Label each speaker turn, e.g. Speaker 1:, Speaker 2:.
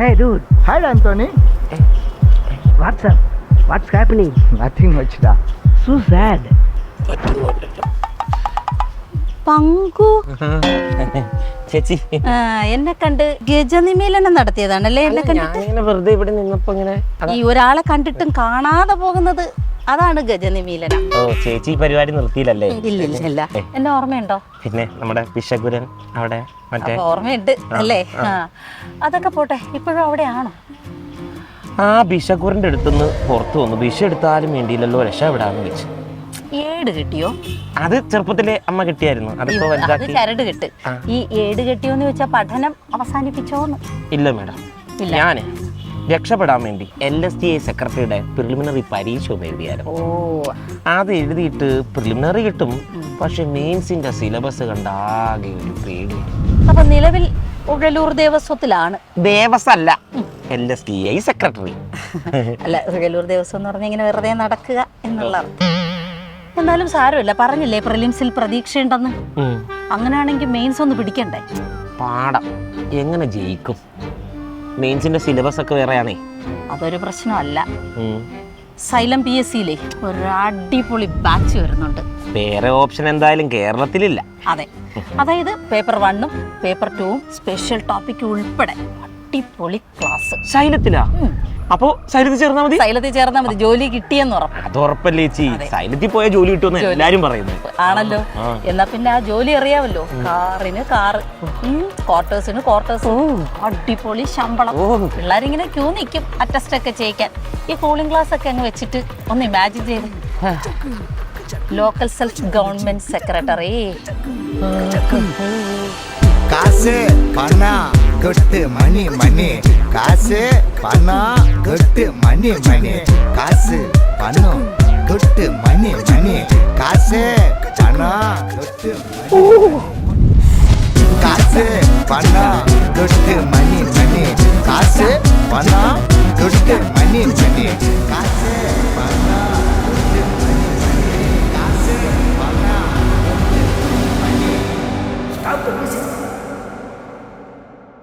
Speaker 1: Hey dude.
Speaker 2: Hi Anthony.
Speaker 1: What's up? What's happening?
Speaker 2: Nothing much da.
Speaker 1: So sad.
Speaker 3: പങ്കു
Speaker 4: ചേച്ചി
Speaker 3: എന്നെ കണ്ട് ഗജനിമീലനം നടത്തിയതാണല്ലേ? എന്നെ
Speaker 4: ഞാനിങ്ങനെ വെറുതെ ഇവിടെ നിന്നപ്പോ ഇങ്ങനെ
Speaker 3: ഈ ഒരാളെ കണ്ടിട്ടും കാണാതെ പോകുന്നത് അതാണ് ഗജനിമീലനം.
Speaker 4: ഓ ചേച്ചി പരിപാടി നിർത്തിയില്ലല്ലേ?
Speaker 3: ഇല്ല എന്നെ ഓർമ്മയുണ്ടോ?
Speaker 4: പിന്നെ നമ്മുടെ പിശകുരൻ അവിടെ മറ്റേ
Speaker 3: ഓർമ്മയുണ്ട് അല്ലേ? അതൊക്കെ പോട്ടെ, ഇപ്പോഴും അവിടെയാണോ?
Speaker 4: ആ ബിഷക്കുറിന്റെ അടുത്തുനിന്ന് പുറത്തു വന്നു. ബിഷ എടുത്താലും വേണ്ടിയില്ലല്ലോ, രക്ഷപ്പെടാന്ന് വെച്ച്.
Speaker 3: ഏട് കിട്ടിയോ?
Speaker 4: അത് ചെറുപ്പത്തിലെ അമ്മ കിട്ടിയായിരുന്നു. അതിപ്പോ
Speaker 3: അത് ചരട് കെട്ട്. ഈ ഏട് കെട്ടിയോന്ന് വെച്ചാ പഠനം അവസാനിപ്പിച്ചോന്ന്?
Speaker 4: ഇല്ല മേഡം, ഞാന് രക്ഷപ്പെടാൻ വേണ്ടി LSGS സെക്രട്ടറിയുടെ പ്രിലിമിനറി പരീക്ഷ ഒന്ന് എഴുതിയായിരുന്നു. അത് എഴുതിയിട്ട് പ്രിലിമിനറി കിട്ടും, പക്ഷെ മെയിൻസിന്റെ സിലബസ് കണ്ടാകെ ഒരു പേടി.
Speaker 3: അപ്പൊ നിലവിൽ ഉഴലൂർ ദേവസ്വത്തിലാണ്?
Speaker 4: ദേവസ്വല്ല, LSGS സെക്രട്ടറി.
Speaker 3: അല്ല, ഉഴലൂർ ദേവസ്വം എന്ന് പറഞ്ഞാൽ ഇങ്ങനെ വെറുതെ നടക്കുക എന്നുള്ള അർത്ഥം. എന്നാലും സാരമില്ല, പറഞ്ഞില്ലേ പ്രിലിംസിൽ പ്രതീക്ഷയുണ്ടെന്ന്. അങ്ങനെയാണെങ്കിൽ മെയിൻസ് ഒന്ന് പിടിക്കണ്ടേ?
Speaker 4: പാടം എങ്ങനെ ജയിക്കും? മെയിൻസിന്റെ സിലബസ് ഒക്കെ വേറെയാണേ.
Speaker 3: അതൊരു പ്രശ്നമല്ല. സൈലം PSCയിലെ ഒരു അടിപൊളി ബാച്ച് വരുന്നുണ്ട്.
Speaker 4: വേറെ ഓപ്ഷൻ എന്തായാലും കേരളത്തിലില്ല.
Speaker 3: അതെ, അതായത് പേപ്പർ 1ഉം പേപ്പർ 2ഉം സ്പെഷ്യൽ ടോപ്പിക് ഉൾപ്പെടെ അടിപൊളി ക്ലാസ്.
Speaker 4: സൈലത്തിലാ? അപ്പോ സൈലത്തിൽ ചേർന്നാ മതി, ജോലി കിട്ടിയെന്ന് ഉറപ്പ്. അത് ഉറപ്പല്ലേ ചേച്ചി, സൈലത്തിൽ പോയ ജോലി കിട്ടുമെന്ന് എല്ലാരും പറയുന്നു.
Speaker 3: ആണല്ലോ, എന്നാ പിന്നെ ആ ജോലി അറിയാമല്ലോ. കാറിന് കാറ്, ക്വാർട്ടേഴ്സിന് ക്വാർട്ടേഴ്സ്, അടിപൊളി ശമ്പളം. പിള്ളേരിങ്ങനെ ക്യൂ നിൽക്കും അറ്റസ്റ്റ് ഒക്കെ ചെയ്യിക്കാൻ. ഈ കൂളിംഗ് ക്ലാസ് ഒക്കെ അങ്ങ് വെച്ചിട്ട് ഒന്ന് ഇമാജിൻ ചെയ്ത്. Local self government secretary.
Speaker 2: കാശ് പണം കൊട്ട് മണി മണി, കാശ് പണം കൊട്ട് മണി മണി, കാശ് പണം കൊട്ട് മണി മണി, കാശ് പണം കൊട്ട് മണി, കാശ് പണം